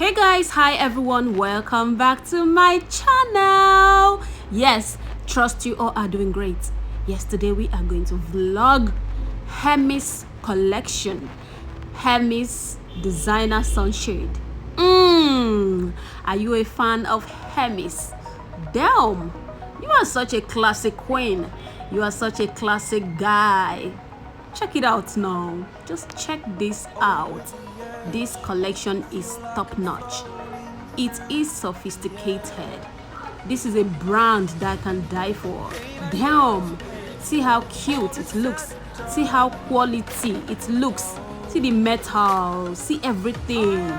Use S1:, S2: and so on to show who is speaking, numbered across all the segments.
S1: Hey guys, hi everyone, welcome back to my channel. Yes, trust you all are doing great. Yes, today we are going to vlog Hermes collection, Hermes designer sunshade. Are you a fan of Hermes? Damn, you are such a classic queen. You are such a classic guy. Check it out now. Just check this out. This collection is top notch. It is sophisticated. This is a brand that I can die for. Damn, see how cute it looks. See how quality it looks. See the metal, see everything.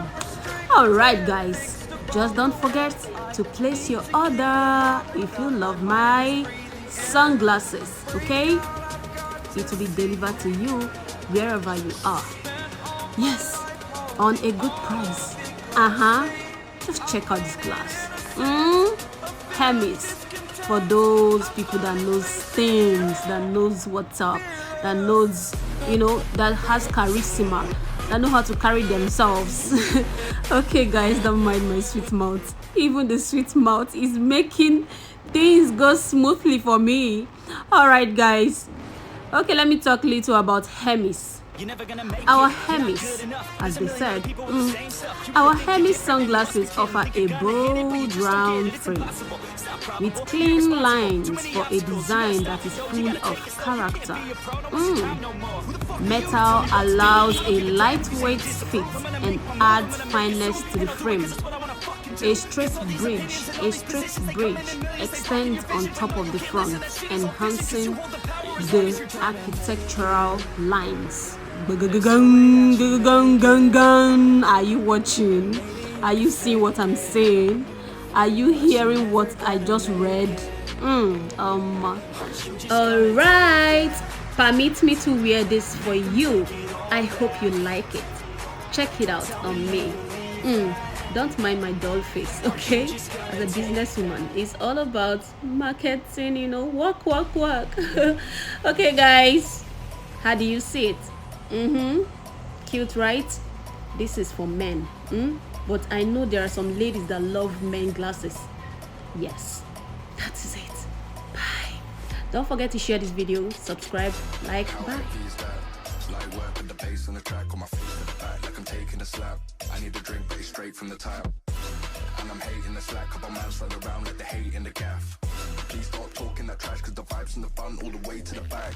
S1: All right guys, just don't forget to place your order if you love my sunglasses, okay? It will be delivered to you wherever you are. Yes, on a good price. Just check out this glass. Hermes, for those people that knows things, that knows what's up, that knows, that has charisma, that know how to carry themselves. Okay guys, don't mind my sweet mouth. Even the sweet mouth is making things go smoothly for me. All right guys, okay, let me talk a little about Hermes. Our Hermes, as they said, our Hermes sunglasses offer a bold round frame with clean lines for a design that is full of character. Metal allows a lightweight fit and adds fineness to the frame. A straight bridge extends on top of the front, enhancing the architectural lines. Are you watching? Are you seeing what I'm saying? Are you hearing what I just read? Alright, permit me to wear this for you. I hope you like it. Check it out on me. Don't mind my dull face, okay? As a businesswoman, it's all about marketing, work. Okay guys, how do you see it? Cute, right? This is for men. But I know there are some ladies that love men glasses. Yes, that is it. Bye. Don't forget to share this video, subscribe, like. Bye.
S2: I need a drink, but it's straight from the tap. And I'm hating the slack, couple man run around like the hate in the gaff. Please stop talking that trash, cause the vibes and the fun all the way to the back.